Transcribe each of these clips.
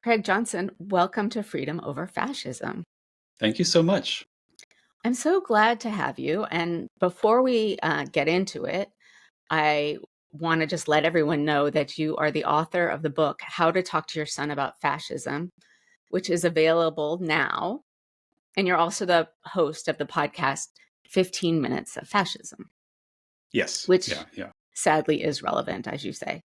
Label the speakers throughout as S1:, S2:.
S1: Craig Johnson, welcome to Freedom Over Fascism.
S2: Thank you so much.
S1: I'm so glad to have you. And before we get into it, I want to just let everyone know that you are the author of the book, How to Talk to Your Son About Fascism, which is available now. And you're also the host of the podcast, 15 Minutes of Fascism,
S2: Yes.
S1: which
S2: Yeah.
S1: sadly is relevant, as you say.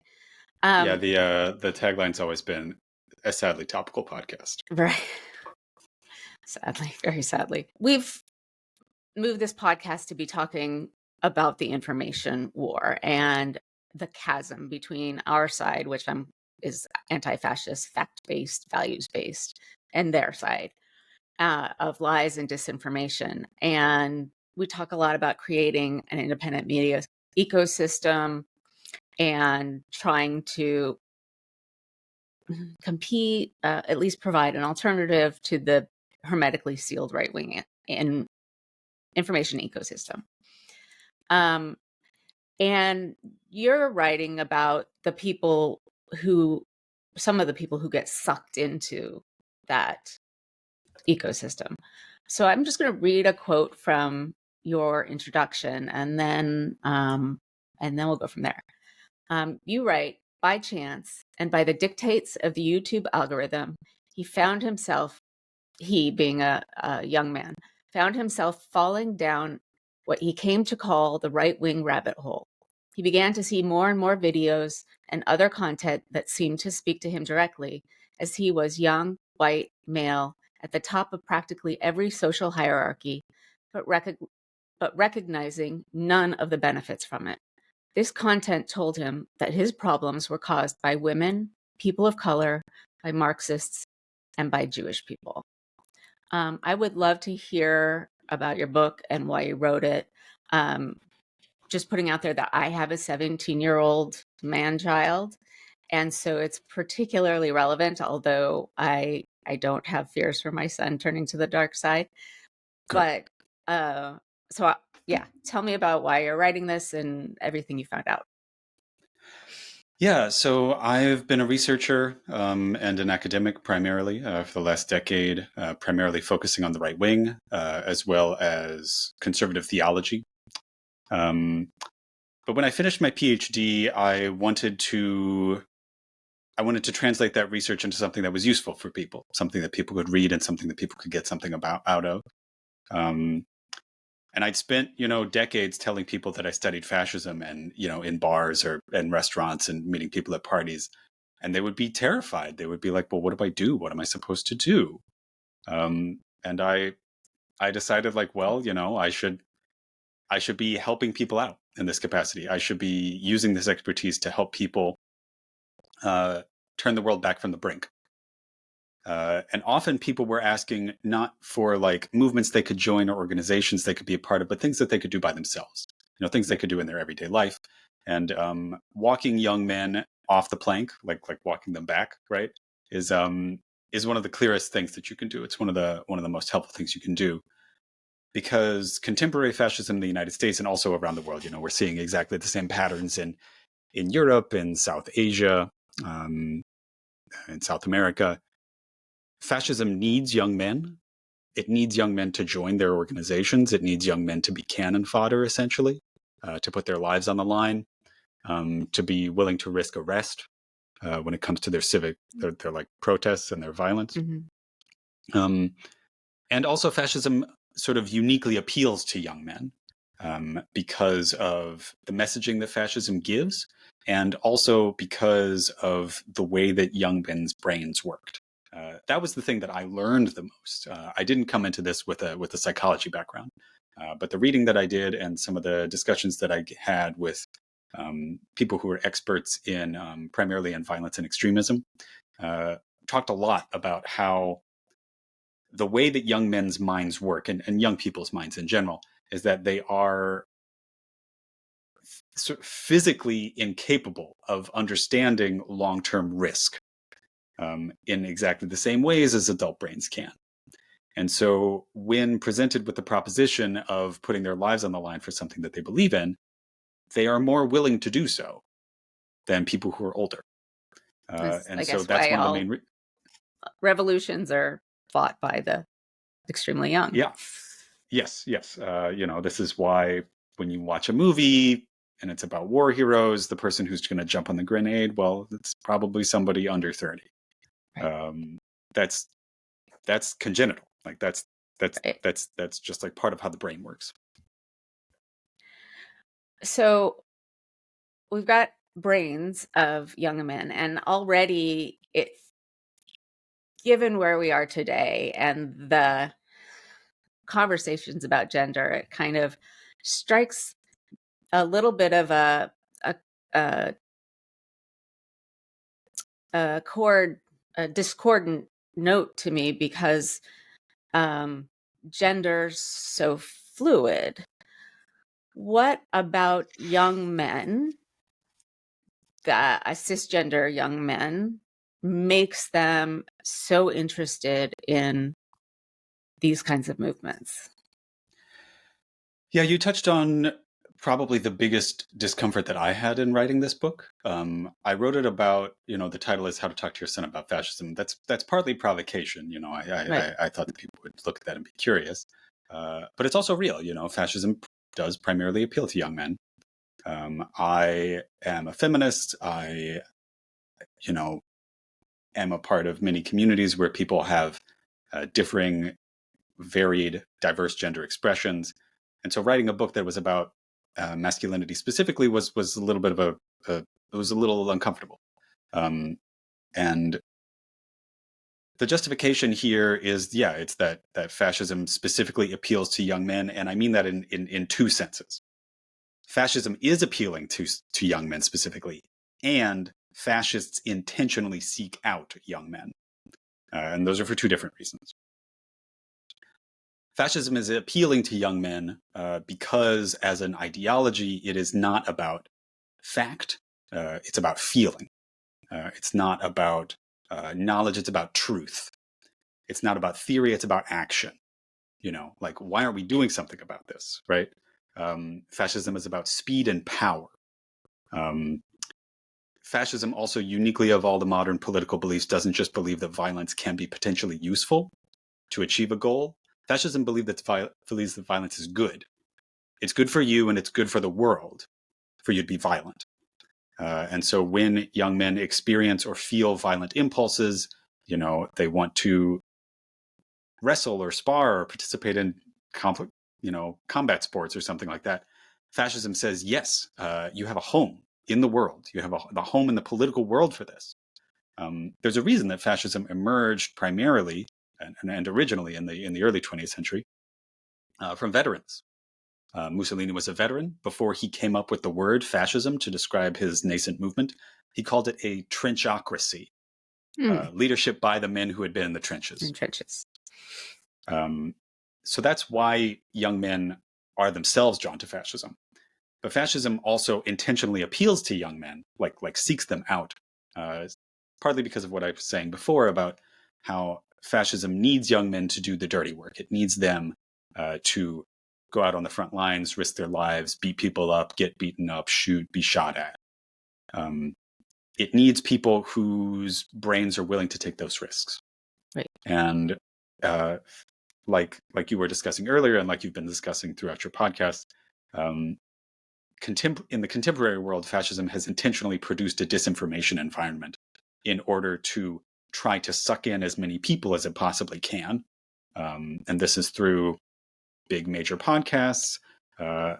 S2: Yeah.
S1: Um,
S2: The tagline's always been a sadly topical podcast.
S1: right. Sadly, very sadly. We've moved this podcast to be talking about the information war and the chasm between our side, which is anti-fascist, fact-based, values-based, and their side of lies and disinformation. And we talk a lot about creating an independent media ecosystem and trying to compete, at least provide an alternative to the hermetically sealed right wing and information ecosystem. Um, and you're writing about some of the people who get sucked into that ecosystem. So I'm just going to read a quote from your introduction, and then we'll go from there. You write, by chance and by the dictates of the YouTube algorithm, he being a young man, found himself falling down what he came to call the right-wing rabbit hole. He began to see more and more videos and other content that seemed to speak to him directly, as he was young, white, male, at the top of practically every social hierarchy, but recognizing none of the benefits from it. This content told him that his problems were caused by women, people of color, by Marxists, and by Jewish people. I would love to hear about your book and why you wrote it. Just putting out there that I have a 17-year-old man-child, and so it's particularly relevant, although I don't have fears for my son turning to the dark side.
S2: Good.
S1: But yeah, tell me about why you're writing this and everything you found out.
S2: Yeah. So I've been a researcher and an academic primarily for the last decade, primarily focusing on the right wing as well as conservative theology. But when I finished my PhD, I wanted to translate that research into something that was useful for people, something that people could read and something that people could get something out of. Um, And I'd spent, decades telling people that I studied fascism and, in bars or in restaurants and meeting people at parties. And they would be terrified. They would be like, well, what do I do? What am I supposed to do? And I decided like, well, I should be helping people out in this capacity. I should be using this expertise to help people turn the world back from the brink. And often people were asking not for like movements they could join or organizations they could be a part of, but things that they could do by themselves, things they could do in their everyday life. And walking young men off the plank, like walking them back, right, is one of the clearest things that you can do. It's one of the most helpful things you can do, because contemporary fascism in the United States and also around the world, we're seeing exactly the same patterns in Europe, in South Asia, in South America. Fascism needs young men. It needs young men to join their organizations. It needs young men to be cannon fodder, essentially, to put their lives on the line, to be willing to risk arrest when it comes to their like protests and their violence.
S1: Mm-hmm.
S2: And also, fascism sort of uniquely appeals to young men because of the messaging that fascism gives, and also because of the way that young men's brains worked. That was the thing that I learned the most. I didn't come into this with a psychology background, but the reading that I did and some of the discussions that I had with people who were experts in primarily in violence and extremism talked a lot about how the way that young men's minds work, and young people's minds in general, is that they are physically incapable of understanding long-term risk in exactly the same ways as adult brains can. And so when presented with the proposition of putting their lives on the line for something that they believe in, they are more willing to do so than people who are older.
S1: I
S2: And so
S1: guess
S2: that's
S1: why
S2: one of the main
S1: revolutions are fought by the extremely young.
S2: Yeah. Yes. This is why when you watch a movie and it's about war heroes, the person who's going to jump on the grenade, well, it's probably somebody under 30.
S1: Right.
S2: That's congenital. Like that's
S1: Right.
S2: just like part of how the brain works.
S1: So we've got brains of young men, and already given where we are today and the conversations about gender, it kind of strikes a little bit of a, a, a discordant note to me, because gender's so fluid. What about young men, cisgender young men, makes them so interested in these kinds of movements?
S2: Yeah, you touched on probably the biggest discomfort that I had in writing this book. I wrote it about, the title is "How to Talk to Your Son About Fascism." That's partly provocation.
S1: Right.
S2: I thought that people would look at that and be curious, but it's also real. Fascism does primarily appeal to young men. I am a feminist. I, am a part of many communities where people have differing, varied, diverse gender expressions. And so writing a book that was about masculinity specifically was a little bit of it was a little uncomfortable. And the justification here is, it's that fascism specifically appeals to young men. And I mean that in two senses. Fascism is appealing to young men specifically, and fascists intentionally seek out young men. And those are for two different reasons. Fascism is appealing to young men because, as an ideology, it is not about fact. It's about feeling. It's not about knowledge. It's about truth. It's not about theory. It's about action. Like, why aren't we doing something about this, right? Fascism is about speed and power. Fascism also, uniquely of all the modern political beliefs, doesn't just believe that violence can be potentially useful to achieve a goal. Fascism believes that violence is good. It's good for you and it's good for the world for you to be violent. And so when young men experience or feel violent impulses, they want to wrestle or spar or participate in conflict, combat sports or something like that. Fascism says, yes, you have a home in the world. You have the home in the political world for this. There's a reason that fascism emerged primarily and originally in the early 20th century from veterans. Mussolini was a veteran. Before he came up with the word fascism to describe his nascent movement, he called it a trenchocracy, leadership by the men who had been in the trenches. So that's why young men are themselves drawn to fascism. But fascism also intentionally appeals to young men, like seeks them out, partly because of what I was saying before about how fascism needs young men to do the dirty work. It needs them to go out on the front lines, risk their lives, beat people up, get beaten up, shoot, be shot at. It needs people whose brains are willing to take those risks.
S1: Right.
S2: And like you were discussing earlier, and like you've been discussing throughout your podcast, in the contemporary world, fascism has intentionally produced a disinformation environment in order to try to suck in as many people as it possibly can. And this is through big major podcasts.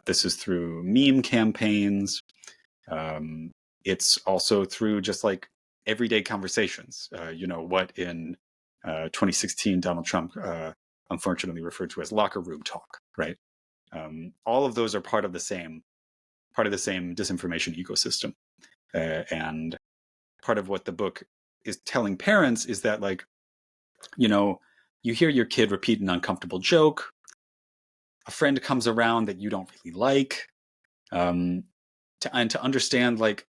S2: This is through meme campaigns. It's also through just like everyday conversations. What in 2016 Donald Trump unfortunately referred to as locker room talk, right? All of those are part of the same disinformation ecosystem. And part of what the book is telling parents is that, like, you hear your kid repeat an uncomfortable joke, a friend comes around that you don't really like, and to understand, like,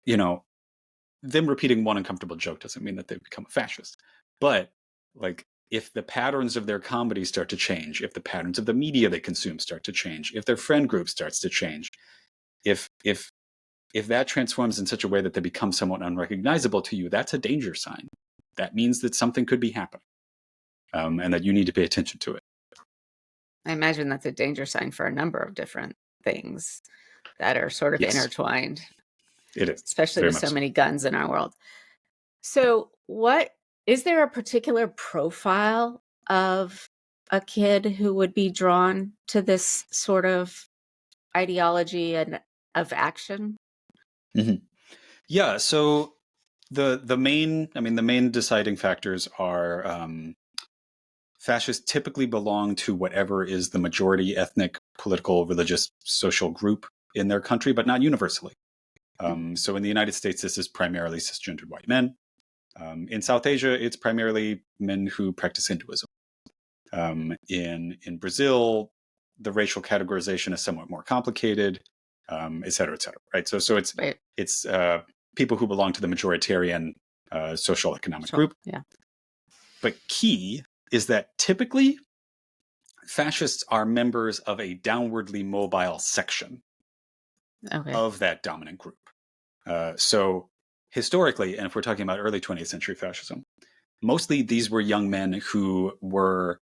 S2: them repeating one uncomfortable joke doesn't mean that they've become a fascist. But, like, if the patterns of their comedy start to change, if the patterns of the media they consume start to change, if their friend group starts to change, if that transforms in such a way that they become somewhat unrecognizable to you, that's a danger sign. that means that something could be happening, and that you need to pay attention to it.
S1: I imagine that's a danger sign for a number of different things that are sort of
S2: Yes,
S1: intertwined,
S2: it is
S1: especially
S2: very
S1: with
S2: much
S1: so
S2: so.
S1: many guns in our world. So, what is there a particular profile of a kid who would be drawn to this sort of ideology and of action?
S2: Mhm. Yeah. So the main, I mean, the main deciding factors are fascists typically belong to whatever is the majority ethnic, political, religious, social group in their country, but not universally.
S1: Mhm.
S2: So in the United States, this is primarily cisgendered white men. In South Asia, it's primarily men who practice Hinduism. In Brazil, the racial categorization is somewhat more complicated, et cetera, et cetera. Right. So
S1: Right.
S2: it's people who belong to the majoritarian social economic
S1: Sure.
S2: group.
S1: Yeah.
S2: But key is that typically fascists are members of a downwardly mobile section
S1: Okay.
S2: of that dominant group. So historically, and if we're talking about early 20th century fascism, mostly these were young men who were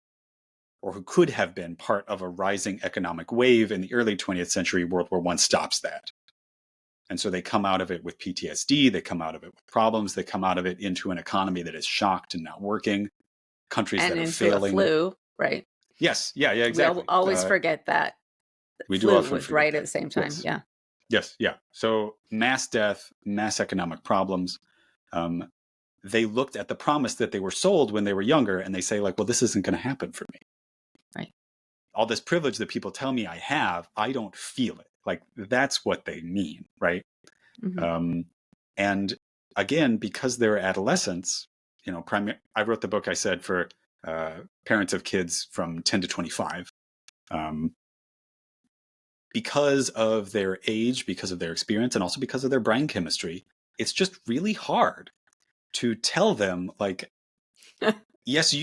S2: or who could have been part of a rising economic wave in the early 20th century. World War I stops that. And so they come out of it with PTSD, they come out of it with problems, they come out of it into an economy that is shocked and not working, countries
S1: And
S2: that are
S1: into a
S2: failing.
S1: flu, right?
S2: Yes, yeah,
S1: We
S2: exactly.
S1: always forget that
S2: We do
S1: flu
S2: often
S1: was
S2: forget
S1: right at
S2: that.
S1: the same time.
S2: Yes,
S1: Yeah.
S2: yes, yeah. So mass death, mass economic problems. Um, they looked at the promise that they were sold when they were younger, and they say, like, well, this isn't going to happen for me.
S1: Right.
S2: All this privilege that people tell me I have, I don't feel it. Like, that's what they mean, right?
S1: Hmm.
S2: Um, and again, because they're adolescents, I wrote the book, I said, for parents of kids from 10 to 25. Um, because of their age, because of their experience, and also because of their brain chemistry, it's just really hard to tell them, like, yes,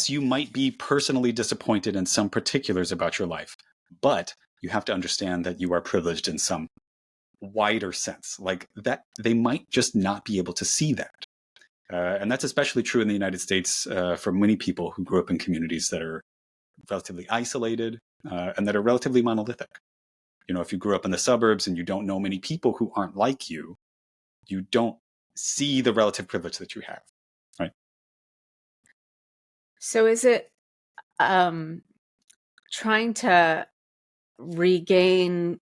S2: you might be personally disappointed in some particulars about your life, but you have to understand that you are privileged in some wider sense. Like that, they might just not be able to see that. And that's especially true in the United States for many people who grew up in communities that are relatively isolated and that are relatively monolithic. If you grew up in the suburbs and you don't know many people who aren't like you don't see the relative privilege that you have, right?
S1: So is it um, trying to regain,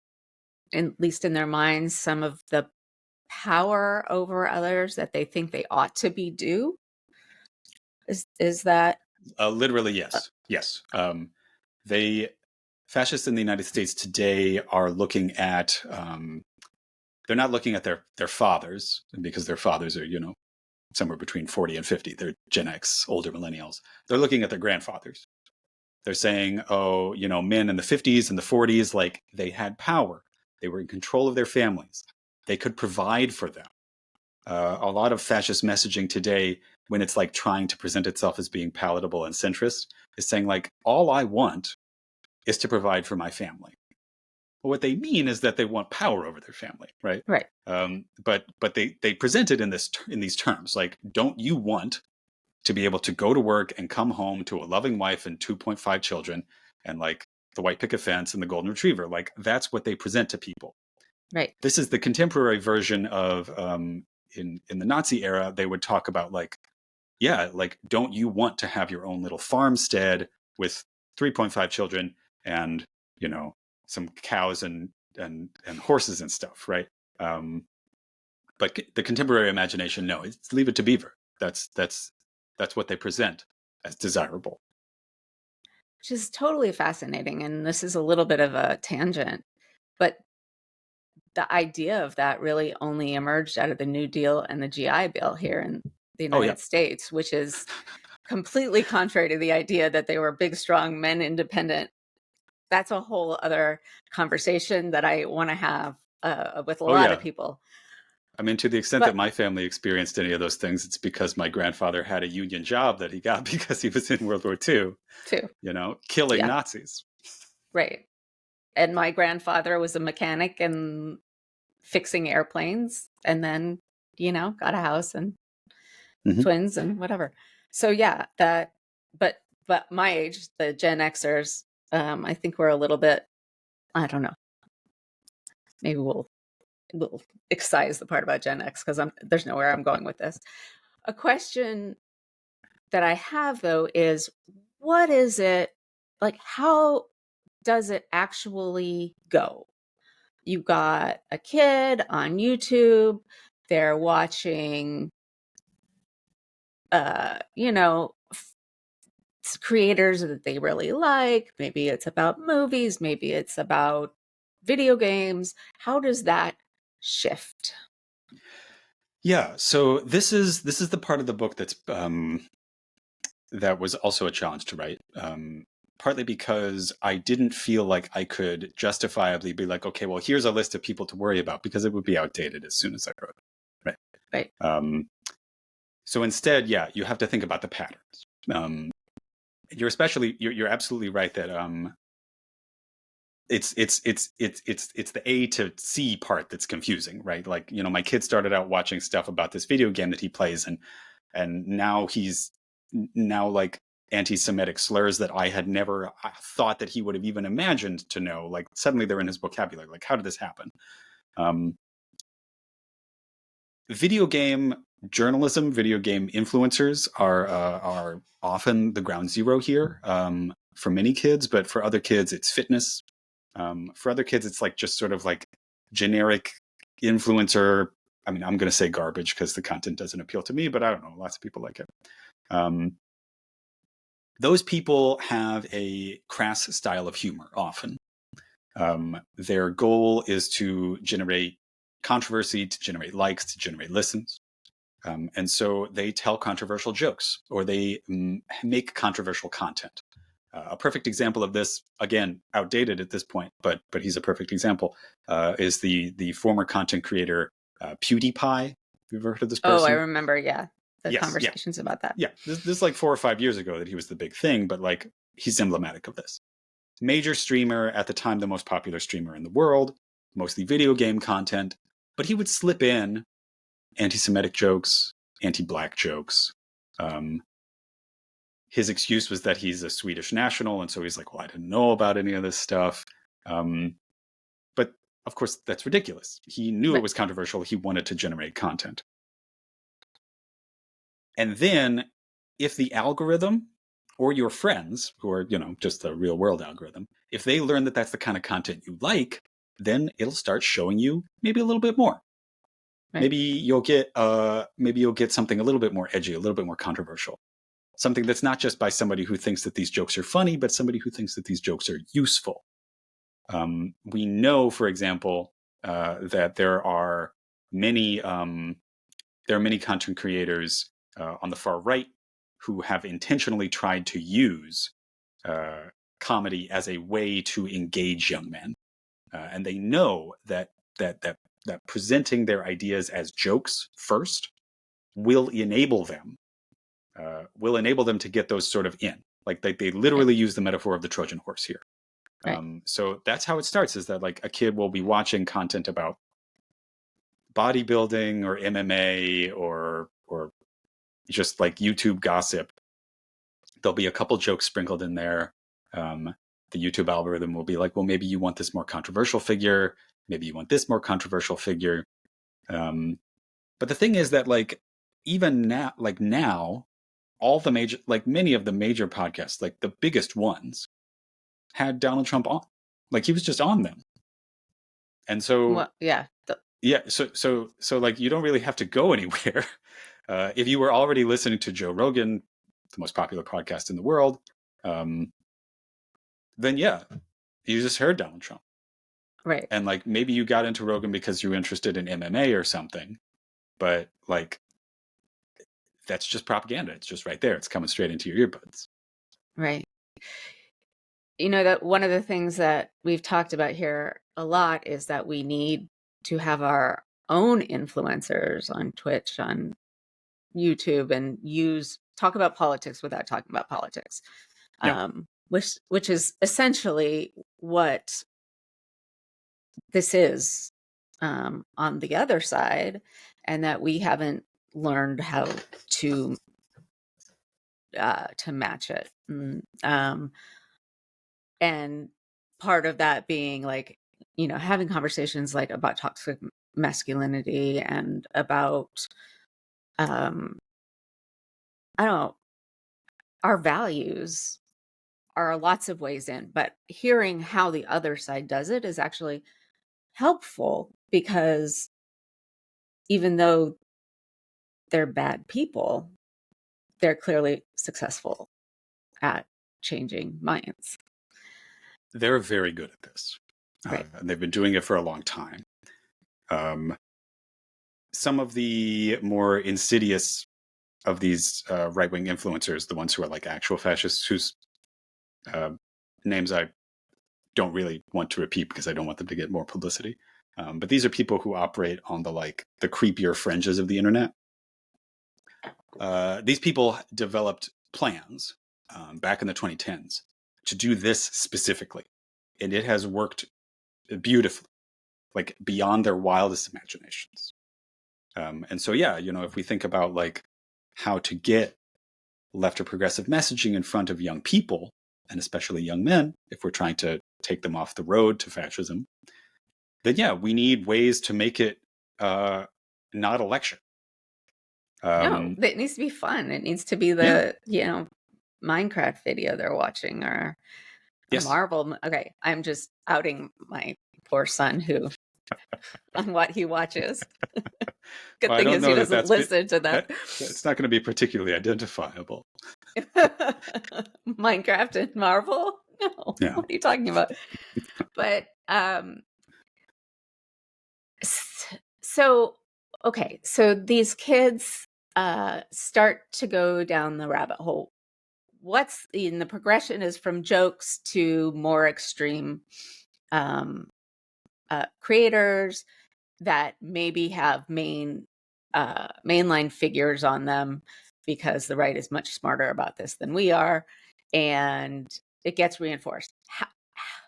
S1: at least in their minds, some of the power over others that they think they ought to be due? Is that
S2: Literally,
S1: uh,
S2: yes, yes. They Fascists in the United States today are looking at. They're not looking at their fathers because their fathers are somewhere between 40 and 50. They're Gen X, older millennials. They're looking at their grandfathers. They're saying, oh, men in the 50s and the 40s, like they had power. They were in control of their families. They could provide for them. A lot of fascist messaging today, when it's like trying to present itself as being palatable and centrist, is saying like, all I want is to provide for my family. Well, what they mean is that they want power over their family, right?
S1: right?
S2: But they present it in these terms, like, don't you want to be able to go to work and come home to a loving wife and 2.5 children and like the white picket fence and the golden retriever? Like that's what they present to people.
S1: Right.
S2: This is the contemporary version of in the Nazi era. They would talk about like, yeah, like don't you want to have your own little farmstead with 3.5 children and some cows and horses and stuff, right? Um, but the contemporary imagination, no, it's leave it to Beaver. That's what they present as desirable.
S1: Which is totally fascinating. And this is a little bit of a tangent, but the idea of that really only emerged out of the New Deal and the GI Bill here in the
S2: Oh yeah,
S1: United States, which is completely contrary to the idea that they were big, strong men, independent. That's a whole other conversation that I want to have with a
S2: oh
S1: lot of
S2: yeah.
S1: people.
S2: I mean, to the extent that
S1: But
S2: my family experienced any of those things, it's because my grandfather had a union job that he got because he was in World War II,
S1: too,
S2: killing
S1: yeah,
S2: Nazis.
S1: right. And my grandfather was a mechanic and fixing airplanes, and then got a house and
S2: Mhm.
S1: twins and whatever. So yeah, but my age, the Gen Xers, I think we're a little bit, I don't know, maybe we'll excise the part about Gen X because there's nowhere I'm going with this. A question that I have though is, what is it like? How does it actually go? You got a kid on YouTube, they're watching, you know, creators that they really like. Maybe it's about movies, maybe it's about video games. How does that shift?
S2: Yeah, so this is the part of the book that was also a challenge to write. Partly because I didn't feel like I could justifiably be like, okay, well, here's a list of people to worry about, because it would be outdated as soon as I wrote it. Right.
S1: Right.
S2: So instead, yeah, you have to think about the patterns. You're absolutely right that it's the A to C part that's confusing, right? Like, my kid started out watching stuff about this video game that he plays, and now he's now like anti-Semitic slurs that I had never thought that he would have even imagined to know. Like, suddenly they're in his vocabulary. Like, how did this happen? Um, Video game journalism, video game influencers are often the ground zero here, for many kids, but for other kids, it's fitness. For other kids, it's like just sort of like generic influencer. I mean, I'm going to say garbage because the content doesn't appeal to me, but I don't know. Lots of people like it. Those people have a crass style of humor often. Their goal is to generate controversy, to generate likes, to generate listens. And so they tell controversial jokes, or they make controversial content. A perfect example of this, again, outdated at this point, but he's a perfect example, is the former content creator PewDiePie. Have you ever heard of this
S1: Oh, I
S2: person?
S1: remember, yeah, the
S2: Yes, yeah,
S1: conversations about that.
S2: yeah. This is like 4 or 5 years ago that he was the big thing, but like, he's emblematic of this. Major streamer at the time, the most popular streamer in the world, mostly video game content, but he would slip in anti-Semitic jokes, anti-Black jokes. His excuse was that he's a Swedish national, and so he's like, well, I didn't know about any of this stuff. But of course, that's ridiculous. He knew it
S1: Right.
S2: was controversial. He wanted to generate content. And then if the algorithm, or your friends who are, just the real world algorithm, if they learn that that's the kind of content you like, then it'll start showing you maybe a little bit more.
S1: Right.
S2: Maybe you'll get something a little bit more edgy, a little bit more controversial. Something that's not just by somebody who thinks that these jokes are funny, but somebody who thinks that these jokes are useful. We know, for example, that there are many content creators on the far right who have intentionally tried to use comedy as a way to engage young men, and they know that presenting their ideas as jokes first will enable them to get those sort of in. Like, they
S1: Right.
S2: literally use the metaphor of the Trojan horse here.
S1: Right.
S2: So that's how it starts, is that like a kid will be watching content about bodybuilding or MMA or just like YouTube gossip. There'll be a couple jokes sprinkled in there. The YouTube algorithm will be like, well, maybe you want this more controversial figure. Maybe you want this more controversial figure. But the thing is that, like, even now, many of the major podcasts, like the biggest ones, had Donald Trump on. Like, he was just on them. And so,
S1: Well, yeah.
S2: yeah, so like, you don't really have to go anywhere. If you were already listening to Joe Rogan, the most popular podcast in the world, then yeah, you just heard Donald Trump.
S1: Right.
S2: And like, maybe you got into Rogan because you were interested in MMA or something, but like, that's just propaganda. It's just right there. It's coming straight into your earbuds.
S1: Right. That one of the things that we've talked about here a lot is that we need to have our own influencers on Twitch, on YouTube, and talk about politics without talking about politics.
S2: Yeah.
S1: Which is essentially what this is, on the other side, and that we haven't learned how to match it. And part of that being like, having conversations like about toxic masculinity and about, I don't know, our values are lots of ways in, but hearing how the other side does it is actually helpful, because even though they're bad people, they're clearly successful at changing minds.
S2: They're very good at this.
S1: Right.
S2: And they've been doing it for a long time. Some of the more insidious of these right-wing influencers, the ones who are like actual fascists, whose names I don't really want to repeat because I don't want them to get more publicity. But these are people who operate on the creepier fringes of the internet. These people developed plans back in the 2010s to do this specifically, and it has worked beautifully, like beyond their wildest imaginations. And so, yeah, if we think about like how to get left or progressive messaging in front of young people, and especially young men, if we're trying to take them off the road to fascism, then yeah, we need ways to make it not a lecture.
S1: No, it needs to be fun. It needs to be
S2: Yeah.
S1: the, Minecraft video they're watching, or a
S2: Yes.
S1: Marvel. Okay, I'm just outing my poor son who on what he watches. Good
S2: Well, I
S1: thing
S2: don't
S1: is he
S2: know that
S1: doesn't listen to them.
S2: that's not going to be particularly identifiable.
S1: Minecraft and Marvel? No,
S2: Yeah.
S1: what are you talking about? But so okay, so these kids start to go down the rabbit hole. What's in the progression is from jokes to more extreme creators that maybe have mainline figures on them, because the right is much smarter about this than we are, and it gets reinforced.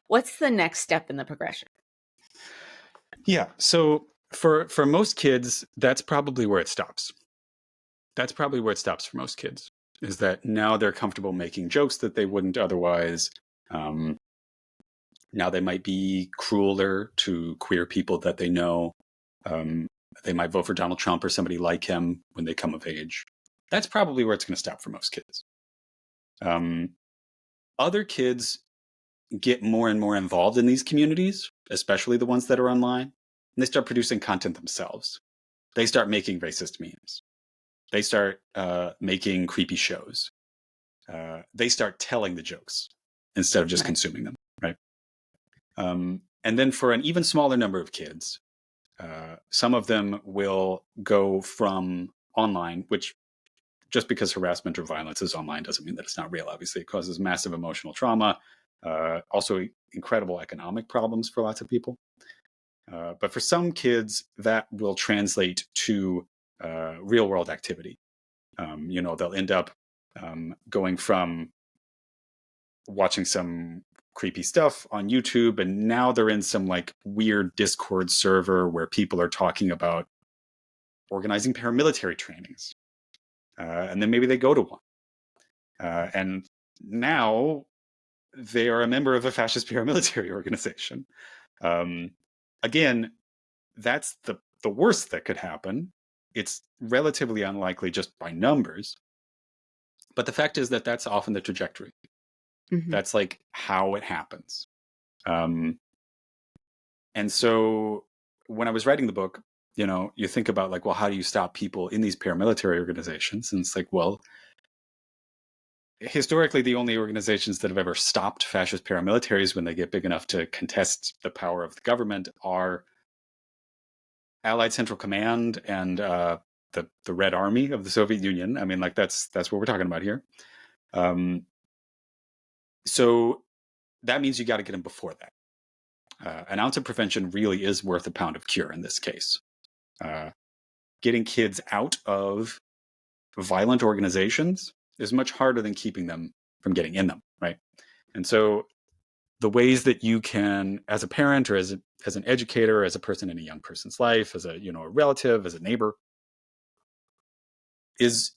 S1: What's the next step in the progression?
S2: Yeah. So for most kids, that's probably where it stops. That's probably where it stops for most kids, is that now they're comfortable making jokes that they wouldn't otherwise. Now they might be crueler to queer people that they know. They might vote for Donald Trump or somebody like him when they come of age. That's probably where it's going to stop for most kids. Other kids get more and more involved in these communities, especially the ones that are online, and they start producing content themselves. They start making racist memes. They start making creepy shows. They start telling the jokes instead of just consuming them, right? And then for an even smaller number of kids, some of them will go from online, which just because harassment or violence is online doesn't mean that it's not real. Obviously, it causes massive emotional trauma, also incredible economic problems for lots of people. But for some kids, that will translate to real world activity. They'll end up going from watching some creepy stuff on YouTube, and now they're in some like weird Discord server where people are talking about organizing paramilitary trainings. And then maybe they go to one. And now they are a member of a fascist paramilitary organization. Again, that's the worst that could happen. It's relatively unlikely just by numbers. But the fact is that that's often the trajectory.
S1: Mm-hmm.
S2: That's like how it happens. And so when I was writing the book, you think about like, well, how do you stop people in these paramilitary organizations? And it's like, well, historically, the only organizations that have ever stopped fascist paramilitaries when they get big enough to contest the power of the government are Allied Central Command and the Red Army of the Soviet Union. I mean, like that's what we're talking about here. So that means you got to get them before that. An ounce of prevention really is worth a pound of cure in this case. Getting kids out of violent organizations is much harder than keeping them from getting in them, right? And so the ways that you can, as a parent or as an educator, as a person in a young person's life, as a a relative, as a neighbor, is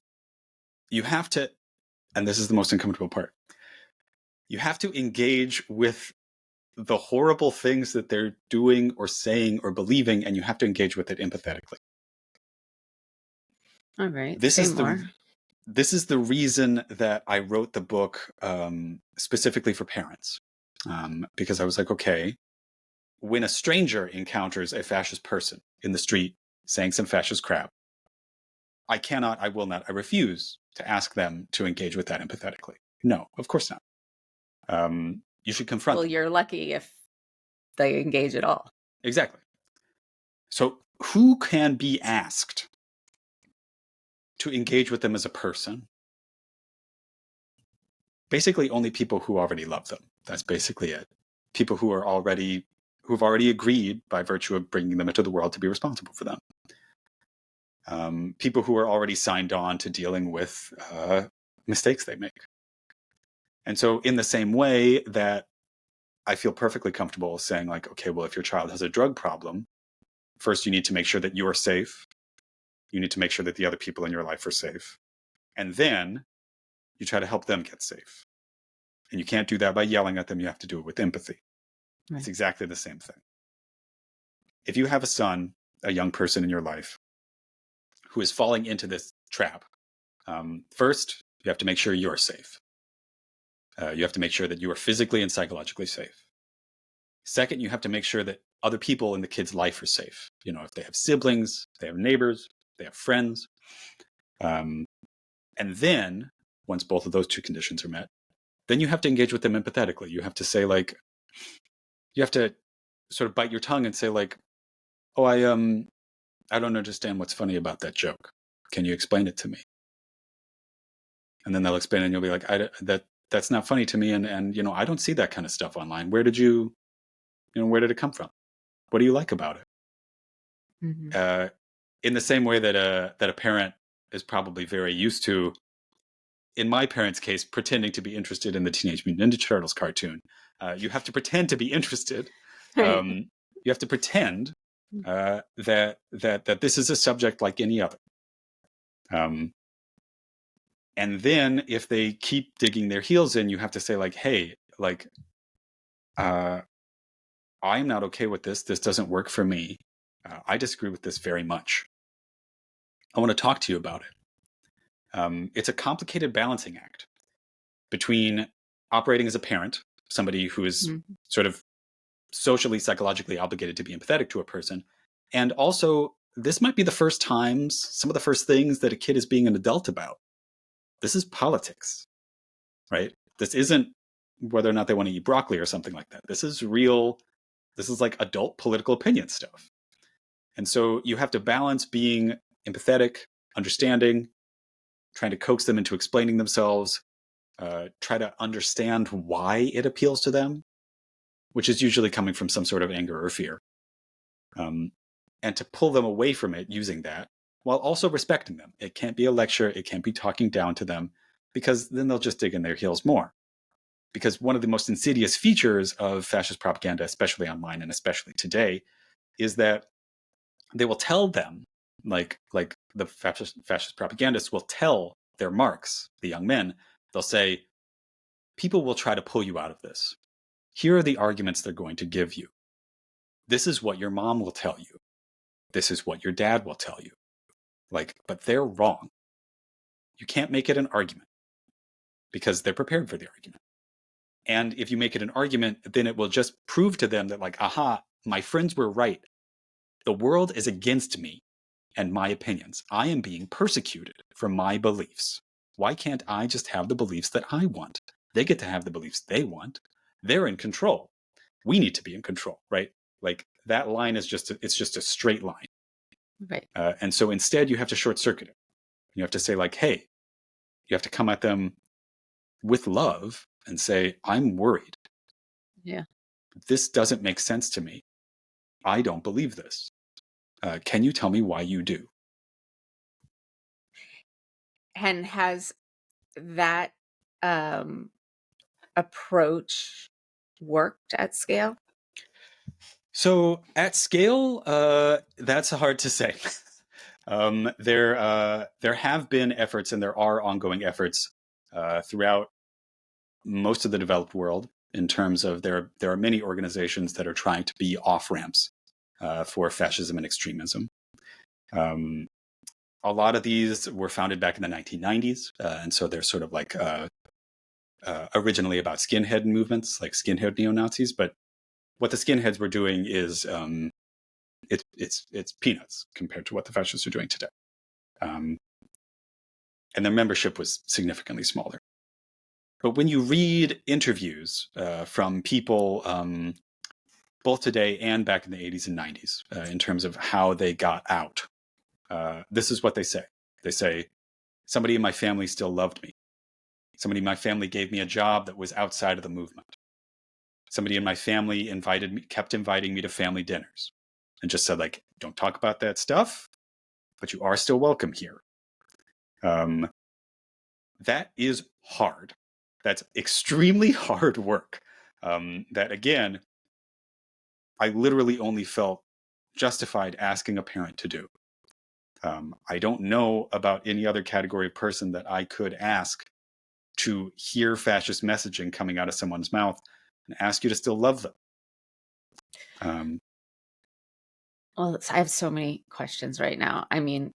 S2: you have to, and this is the most uncomfortable part, you have to engage with the horrible things that they're doing or saying or believing, and you have to engage with it empathetically.
S1: All right.
S2: This
S1: Say
S2: is
S1: more.
S2: the reason that I wrote the book specifically for parents, because I was like, okay, when a stranger encounters a fascist person in the street saying some fascist crap, I will not, I refuse to ask them to engage with that empathetically. No, of course not. You should confront
S1: Well,
S2: them.
S1: you're lucky if they engage at all.
S2: Exactly. So who can be asked to engage with them as a person? Basically only people who already love them. That's basically it. People who've already agreed by virtue of bringing them into the world to be responsible for them. People who are already signed on to dealing with mistakes they make. And so in the same way that I feel perfectly comfortable saying like, okay, well, if your child has a drug problem, first you need to make sure that you're safe. You need to make sure that the other people in your life are safe. And then you try to help them get safe. And you can't do that by yelling at them. You have to do it with empathy.
S1: Right.
S2: It's exactly the same thing. If you have a son, a young person in your life who is falling into this trap, first, you have to make sure you're safe. You have to make sure that you are physically and psychologically safe. Second, you have to make sure that other people in the kid's life are safe. You know, if they have siblings, if they have neighbors, if they have friends. And then, once both of those two conditions are met, then you have to engage with them empathetically. You have to say like, you have to sort of bite your tongue and say like, oh, I don't understand what's funny about that joke. Can you explain it to me? And then they'll explain it and you'll be like, that's not funny to me. And, you know, I don't see that kind of stuff online. Where did it come from? What do you like about it?
S1: Mm-hmm.
S2: In the same way that a parent is probably very used to, in my parents' case, pretending to be interested in the Teenage Mutant Ninja Turtles cartoon. You have to pretend to be interested.
S1: Right.
S2: You have to pretend that this is a subject like any other. And then if they keep digging their heels in, you have to say like, hey, like, I'm not okay with this. This doesn't work for me. I disagree with this very much. I want to talk to you about it. It's a complicated balancing act between operating as a parent, somebody who is
S1: Mm-hmm.
S2: sort of socially, psychologically obligated to be empathetic to a person. And also, this might be the first times, some of the first things that a kid is being an adult about. This is politics, right? This isn't whether or not they want to eat broccoli or something like that. This is real, this is like adult political opinion stuff. And so you have to balance being empathetic, understanding, trying to coax them into explaining themselves, try to understand why it appeals to them, which is usually coming from some sort of anger or fear, and to pull them away from it using that while also respecting them. It can't be a lecture. It can't be talking down to them, because then they'll just dig in their heels more. Because one of the most insidious features of fascist propaganda, especially online and especially today, is that they will tell them, like the fascist propagandists will tell their marks, the young men, they'll say, people will try to pull you out of this. Here are the arguments they're going to give you. This is what your mom will tell you. This is what your dad will tell you. Like, but they're wrong. You can't make it an argument because they're prepared for the argument. And if you make it an argument, then it will just prove to them that, like, aha, my friends were right. The world is against me and my opinions. I am being persecuted for my beliefs. Why can't I just have the beliefs that I want? They get to have the beliefs they want. They're in control. We need to be in control, right? Like that line is it's just a straight line.
S1: Right.
S2: And so instead you have to short circuit it. You have to say like, hey, you have to come at them with love and say, I'm worried.
S1: Yeah.
S2: This doesn't make sense to me. I don't believe this. Can you tell me why you do?
S1: And has that approach worked at scale?
S2: So at scale, that's hard to say. There have been efforts, and there are ongoing efforts throughout most of the developed world in terms of there are many organizations that are trying to be off ramps for fascism and extremism. A lot of these were founded back in the 1990s, and so they're sort of like originally about skinhead movements, like skinhead neo-Nazis. But what the skinheads were doing is it's peanuts compared to what the fascists are doing today. And their membership was significantly smaller. But when you read interviews from people both today and back in the 80s and 90s in terms of how they got out, this is what they say. They say, somebody in my family still loved me. Somebody in my family gave me a job that was outside of the movement. Somebody in my family kept inviting me to family dinners and just said, like, don't talk about that stuff, but you are still welcome here. That is hard. That's extremely hard work. That, again, I literally only felt justified asking a parent to do. I don't know about any other category of person that I could ask to hear fascist messaging coming out of someone's mouth and ask you to still love them.
S1: Well, I have so many questions right now. I mean,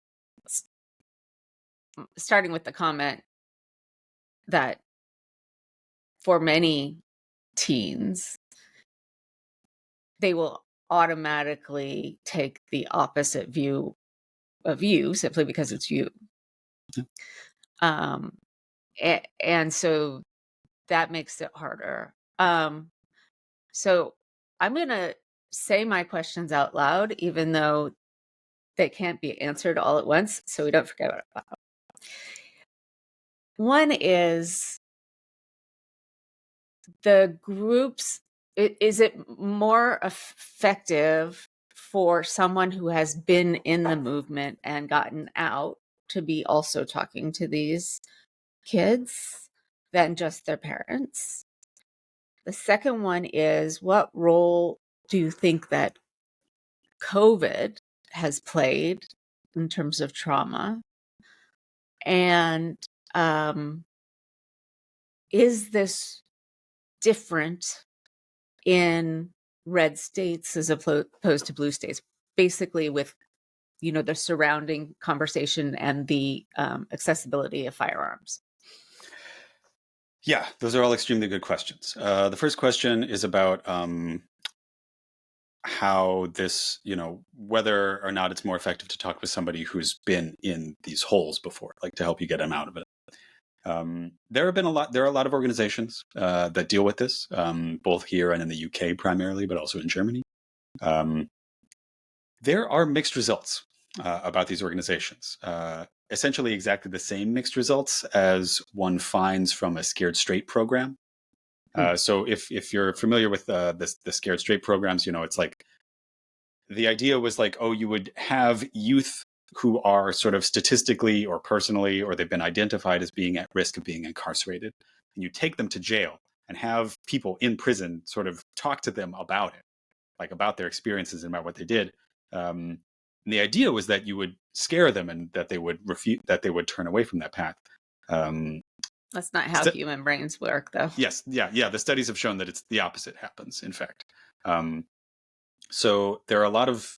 S1: starting with the comment that for many teens, they will automatically take the opposite view of you simply because it's you. Um, and so that makes it harder. So I'm going to say my questions out loud, even though they can't be answered all at once, so we don't forget about it. One is the groups, is it more effective for someone who has been in the movement and gotten out to be also talking to these kids than just their parents? The second one is, what role do you think that COVID has played in terms of trauma? And is this different in red states as opposed to blue states? Basically, with the surrounding conversation and the accessibility of firearms.
S2: Yeah, those are all extremely good questions. The first question is about how this, whether or not it's more effective to talk with somebody who's been in these holes before, like to help you get them out of it. There are a lot of organizations that deal with this, both here and in the UK primarily, but also in Germany. There are mixed results about these organizations. Essentially exactly the same mixed results as one finds from a Scared Straight program. So if you're familiar with the Scared Straight programs, it's like the idea was like, oh, you would have youth who are sort of statistically or personally, or they've been identified as being at risk of being incarcerated. And you take them to jail and have people in prison sort of talk to them about it, like about their experiences and about what they did. And the idea was that you would scare them and that they would turn away from that path.
S1: That's not how human brains work, though.
S2: Yes, yeah. The studies have shown that it's the opposite happens, in fact. So there are a lot of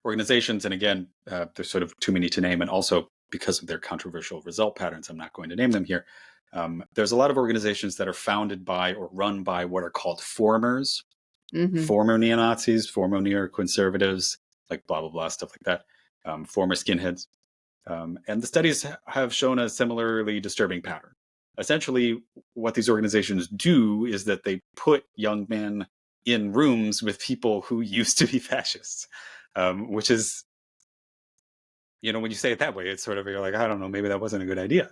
S2: organizations, and again, there's sort of too many to name, and also because of their controversial result patterns, I'm not going to name them here. There's a lot of organizations that are founded by or run by what are called formers, former neo-Nazis, former neoconservatives, like blah, blah, blah, stuff like that, former skinheads. And the studies have shown a similarly disturbing pattern. Essentially, what these organizations do is that they put young men in rooms with people who used to be fascists, which is, when you say it that way, it's sort of, you're like, I don't know, maybe that wasn't a good idea.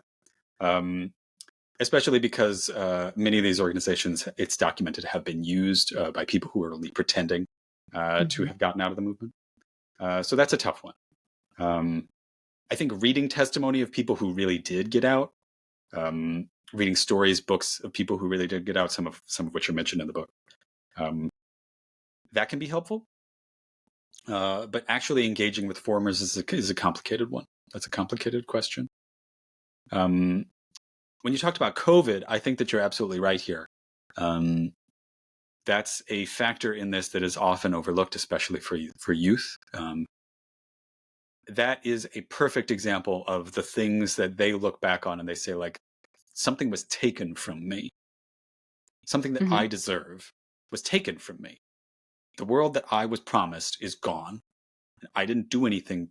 S2: Especially because many of these organizations, it's documented, have been used by people who are only pretending to have gotten out of the movement. So that's a tough one. I think reading testimony of people who really did get out, reading stories, books of people who really did get out, some of which are mentioned in the book, that can be helpful. But actually engaging with foreigners is a complicated one. That's a complicated question. When you talked about COVID, I think that you're absolutely right here. That's a factor in this that is often overlooked, especially for youth. That is a perfect example of the things that they look back on and they say, like, something was taken from me. Something that
S1: Hmm.
S2: I deserve was taken from me. The world that I was promised is gone. I didn't do anything.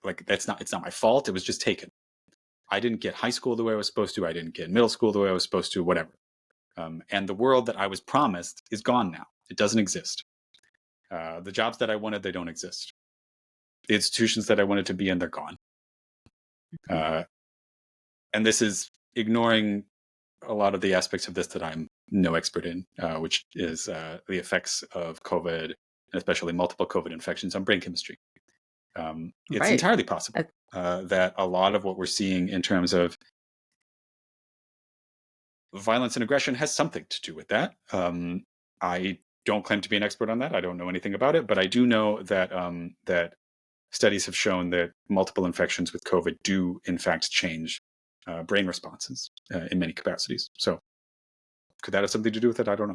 S2: Like, it's not my fault. It was just taken. I didn't get high school the way I was supposed to. I didn't get middle school the way I was supposed to, whatever. And the world that I was promised is gone now. It doesn't exist. The jobs that I wanted, they don't exist. The institutions that I wanted to be in, they're gone. Uh, and this is ignoring a lot of the aspects of this that I'm no expert in, which is the effects of COVID, and especially multiple COVID infections on brain chemistry. It's
S1: Right.
S2: entirely possible that a lot of what we're seeing in terms of violence and aggression has something to do with that. I don't claim to be an expert on that. I don't know anything about it, but I do know that that studies have shown that multiple infections with COVID do, in fact, change brain responses in many capacities. So, could that have something to do with it? I don't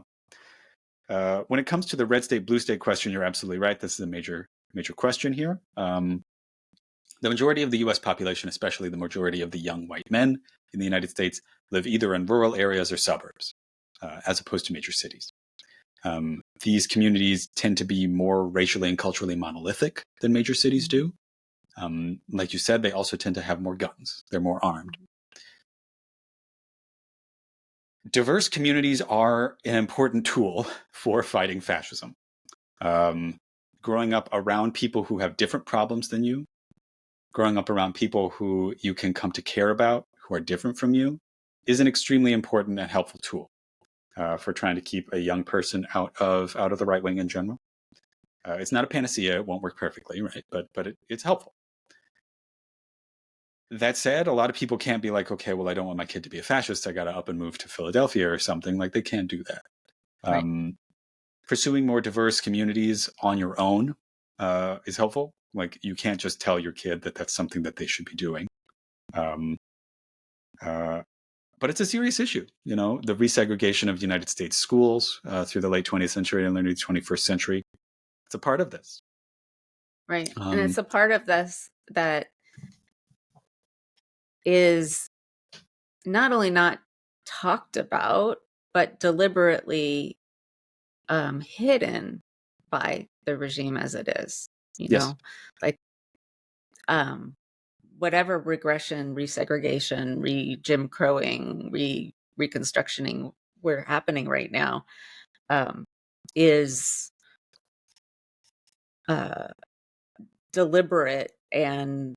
S2: know. When it comes to the red state, blue state question, you're absolutely right. This is a major question here. The majority of the US population, especially the majority of the young white men in the United States, live either in rural areas or suburbs, as opposed to major cities. These communities tend to be more racially and culturally monolithic than major cities do. Like you said, they also tend to have more guns. They're more armed. Diverse communities are an important tool for fighting fascism. Growing up around people who have different problems than you, growing up around people who you can come to care about, who are different from you, is an extremely important and helpful tool for trying to keep a young person out of the right wing in general. It's not a panacea; it won't work perfectly, right? But it's helpful. That said, a lot of people can't be like, okay, well, I don't want my kid to be a fascist. I got to up and move to Philadelphia or something. Like, they can't do that.
S1: Right.
S2: Pursuing more diverse communities on your own is helpful. Like, you can't just tell your kid that that's something that they should be doing. Um, but it's a serious issue. You know, the resegregation of United States schools through the late 20th century and early 21st century. It's a part of this.
S1: Right. And it's a part of this that is not only not talked about, but deliberately hidden by the regime as it is,
S2: Yes.
S1: like whatever regression, resegregation, re-Jim Crowing, reconstructioning we're happening right now is uh, deliberate and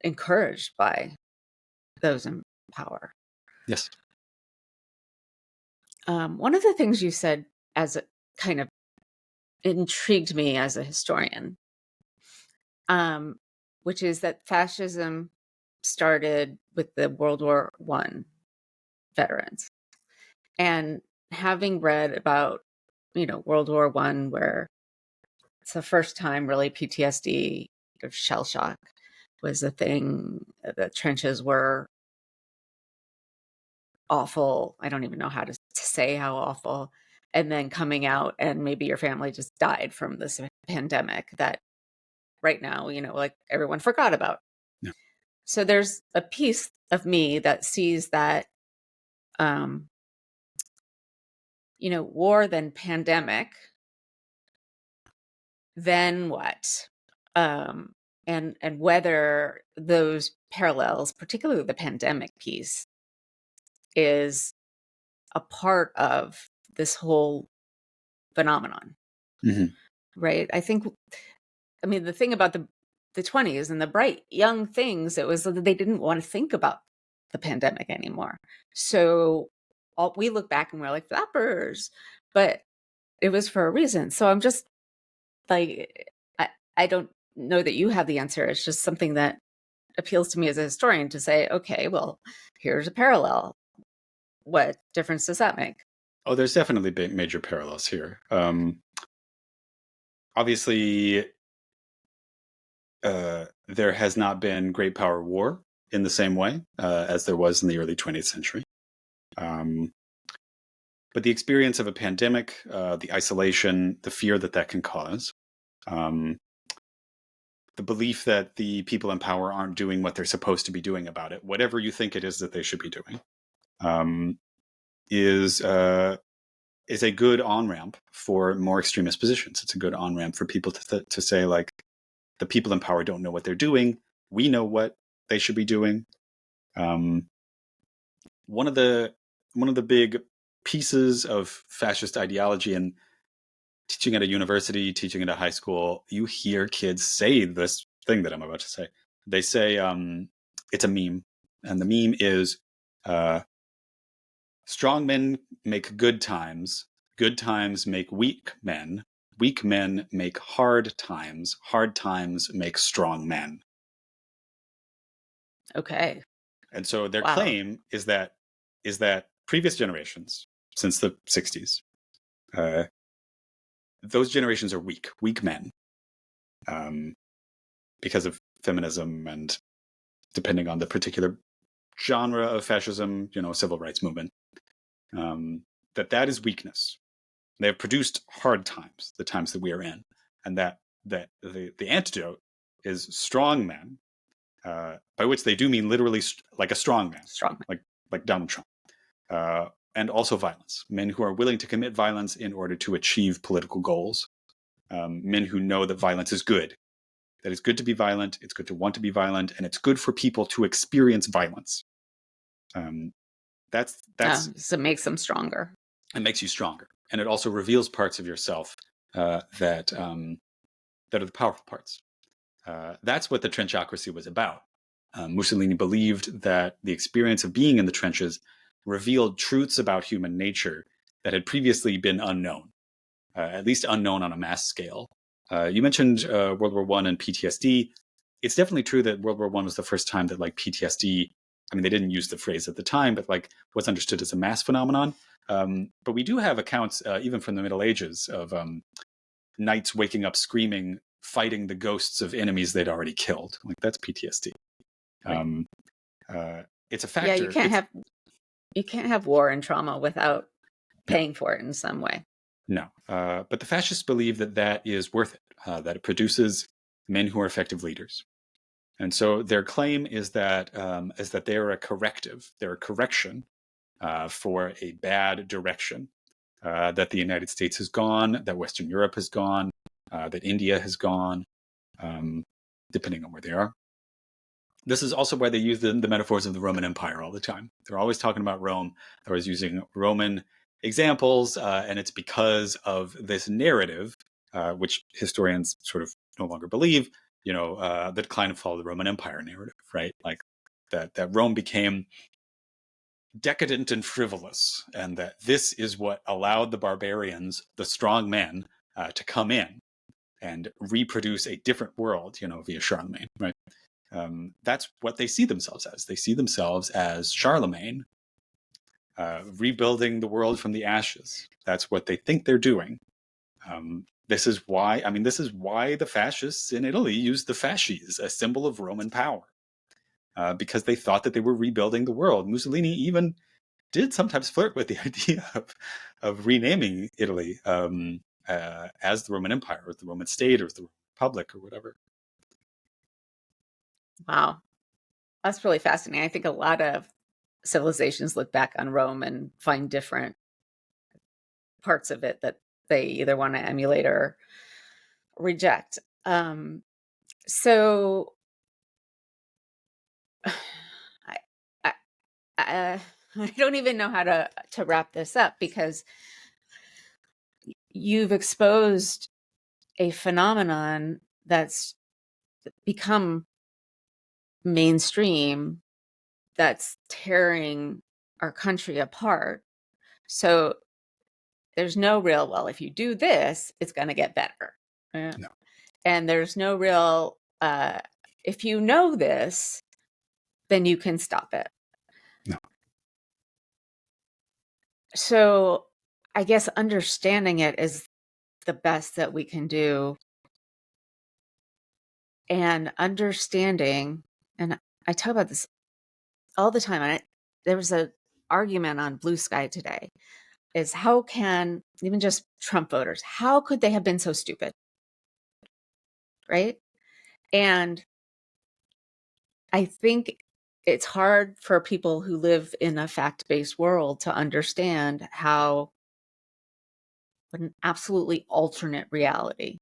S1: encouraged by those in power.
S2: Yes.
S1: One of the things you said as a kind of intrigued me as a historian, um, which is that fascism started with the World War I veterans. And having read about, World War I, where it's the first time really PTSD or shell shock was a thing, the trenches were awful. I don't even know how to say how awful. And then coming out and maybe your family just died from this pandemic that right now, like everyone forgot about.
S2: Yeah.
S1: So there's a piece of me that sees that, war then pandemic, then what? And whether those parallels, particularly the pandemic piece, is a part of this whole phenomenon,
S2: Mm-hmm.
S1: right? The thing about the 20s and the bright young things, it was that they didn't want to think about the pandemic anymore. So we look back and we're like flappers, but it was for a reason. So I'm just like, I don't know that you have the answer. It's just something that appeals to me as a historian to say, okay, well, here's a parallel. What difference does that make?
S2: Oh, there's definitely big major parallels here. obviously, there has not been great power war in the same way as there was in the early 20th century. Um, but the experience of a pandemic, the isolation, the fear that that can cause, um, the belief that the people in power aren't doing what they're supposed to be doing about it, whatever you think it is that they should be doing, um, is a good on ramp for more extremist positions. It's a good on ramp for people to say, like, the people in power don't know what they're doing. We know what they should be doing. Um, one of the big pieces of fascist ideology, and teaching at a university, teaching at a high school, you hear kids say this thing that I'm about to say. They say it's a meme, and the meme is strong men make good times make weak men make hard times make strong men.
S1: Okay.
S2: And so their
S1: Wow.
S2: claim is that previous generations, since the 60s, those generations are weak men, um, because of feminism and, depending on the particular genre of fascism, civil rights movement, that is weakness. They have produced hard times, the times that we are in, and that the antidote is strong men, by which they do mean literally like a strong man,
S1: Strong.
S2: like Donald Trump, and also violence. Men who are willing to commit violence in order to achieve political goals. Men who know that violence is good. That it's good to be violent. It's good to want to be violent, and it's good for people to experience violence. That's
S1: So it makes them stronger.
S2: It makes you stronger, and it also reveals parts of yourself that are the powerful parts. That's what the trenchocracy was about. Mussolini believed that the experience of being in the trenches revealed truths about human nature that had previously been unknown, at least unknown on a mass scale. You mentioned World War I and PTSD. It's definitely true that World War I was the first time that, like, PTSD, I mean, they didn't use the phrase at the time, but, like, was understood as a mass phenomenon. But we do have accounts, even from the Middle Ages, of knights waking up screaming, fighting the ghosts of enemies they'd already killed. Like, that's PTSD.
S1: Right.
S2: It's a
S1: Yeah,
S2: factor.
S1: you can't have war and trauma without paying for it in some way.
S2: No. But the fascists believe that is worth it, that it produces men who are effective leaders. And so their claim is that they are a corrective. They're a correction for a bad direction that the United States has gone, that Western Europe has gone, that India has gone, depending on where they are. This is also why they use the metaphors of the Roman Empire all the time. They're always talking about Rome. They're always using Roman examples, and it's because of this narrative, which historians sort of no longer believe, the decline and fall of the Roman Empire narrative, right? Like that Rome became decadent and frivolous, and that this is what allowed the barbarians, the strong men, to come in and reproduce a different world, via Charlemagne, right? That's what they see themselves as. They see themselves as Charlemagne, rebuilding the world from the ashes. That's what they think they're doing. This is why the fascists in Italy used the fasces, a symbol of Roman power, because they thought that they were rebuilding the world. Mussolini even did sometimes flirt with the idea of renaming Italy as the Roman Empire, or the Roman State, or the Republic, or whatever.
S1: Wow. That's really fascinating. I think a lot of civilizations look back on Rome and find different parts of it that they either want to emulate or reject. So I, I, I don't even know how to wrap this up, because you've exposed a phenomenon that's become mainstream, that's tearing our country apart. So there's no real, well, if you do this, it's going to get better.
S2: No.
S1: And there's no real, if you know this, then you can stop it.
S2: No.
S1: So I guess understanding it is the best that we can do and understanding, and I talk about this all the time. There was a argument on Blue Sky today, is how can even just Trump voters, how could they have been so stupid? Right. And I think it's hard for people who live in a fact-based world to understand how an absolutely alternate reality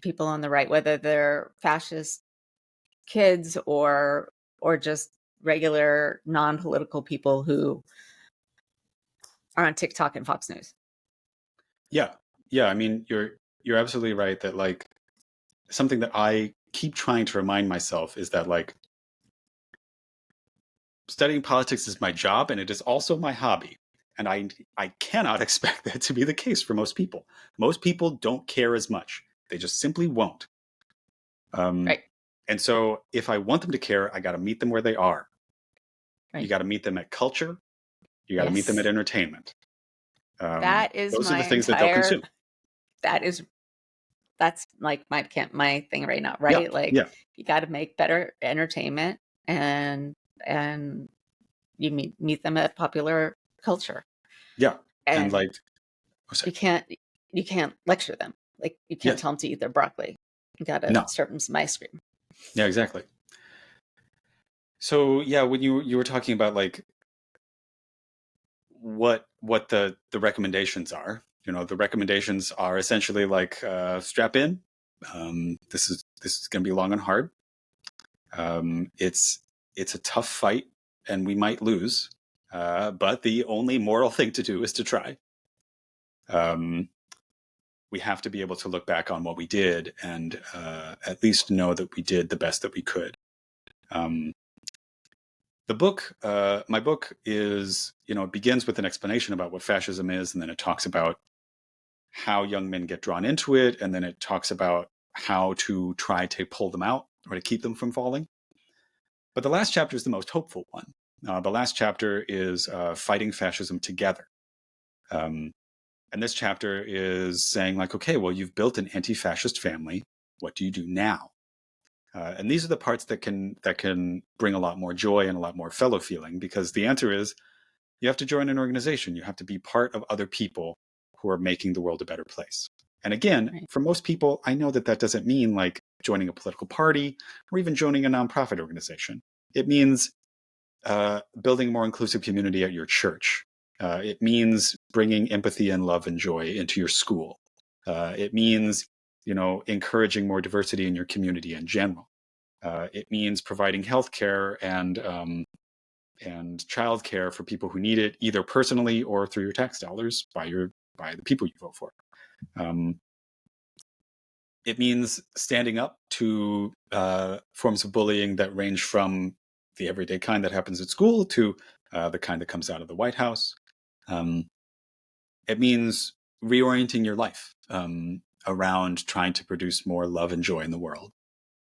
S1: people on the right, whether they're fascist kids or just regular non-political people who are on TikTok and Fox News.
S2: Yeah. Yeah. I mean, you're absolutely right that like something that I keep trying to remind myself is that like studying politics is my job and it is also my hobby. And I cannot expect that to be the case for most people. Most people don't care as much. They just simply won't.
S1: Right.
S2: And so if I want them to care, I got to meet them where they are. You
S1: Right.
S2: got to meet them at culture. You got to meet them at
S1: Yes.
S2: entertainment.
S1: That is
S2: Those are the
S1: my
S2: things that they'll
S1: entire,
S2: consume.
S1: that's like my thing right now,
S2: Yeah.
S1: right? Like
S2: Yeah.
S1: you got to make better entertainment, and you meet them at popular culture.
S2: Yeah. And
S1: And
S2: like, oh, sorry.
S1: you can't lecture them. Like you can't
S2: Yes.
S1: tell them to eat their broccoli. You got to
S2: No.
S1: serve them some ice cream.
S2: Yeah, exactly. So yeah, when you were talking about like what the recommendations are, the recommendations are essentially like strap in. This is going to be long and hard. It's a tough fight, and we might lose. But the only moral thing to do is to try. We have to be able to look back on what we did and at least know that we did the best that we could. My book is, it begins with an explanation about what fascism is, and then it talks about how young men get drawn into it, and then it talks about how to try to pull them out or to keep them from falling. But the last chapter is the most hopeful one. The last chapter is fighting fascism together. And this chapter is saying like, okay, well, you've built an anti-fascist family. What do you do now? And these are the parts that can bring a lot more joy and a lot more fellow feeling, because the answer is you have to join an organization. You have to be part of other people who are making the world a better place. And again,
S1: Right.
S2: for most people, I know that that doesn't mean like joining a political party or even joining a nonprofit organization. It means building a more inclusive community at your church. It means bringing empathy and love and joy into your school. It means, encouraging more diversity in your community in general. It means providing healthcare and childcare for people who need it, either personally or through your tax dollars by the people you vote for. It means standing up to forms of bullying that range from the everyday kind that happens at school to the kind that comes out of the White House. It means reorienting your life around trying to produce more love and joy in the world.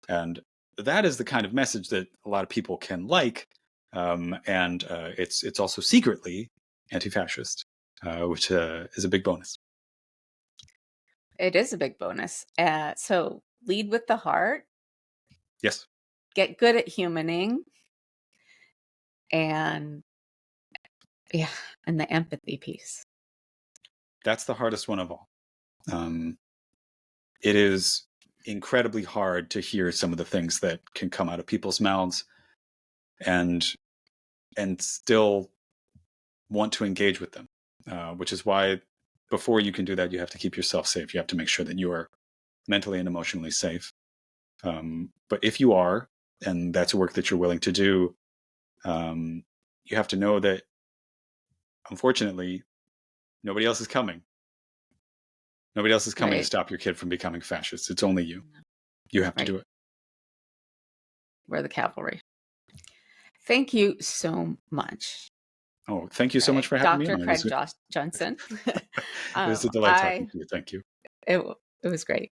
S2: And that is the kind of message that a lot of people can like. And it's also secretly anti-fascist, which is a big bonus.
S1: It is a big bonus. So lead with the heart,
S2: Yes,
S1: get good at humaning, and yeah, and the empathy piece.
S2: that's the hardest one of all. It is incredibly hard to hear some of the things that can come out of people's mouths and still want to engage with them, which is why before you can do that, you have to keep yourself safe. You have to make sure that you are mentally and emotionally safe. But if you are, and that's work that you're willing to do, you have to know that, unfortunately, nobody else is coming. Nobody else is coming to
S1: Right.
S2: stop your kid from becoming fascist. It's only you. You have to
S1: Right.
S2: do it.
S1: We're the cavalry. Thank you so much,
S2: Oh, thank you so much
S1: Craig.
S2: for having me
S1: Dr.
S2: on.
S1: Craig Johnson.
S2: It was a delight talking to you. Thank you.
S1: It, it was great.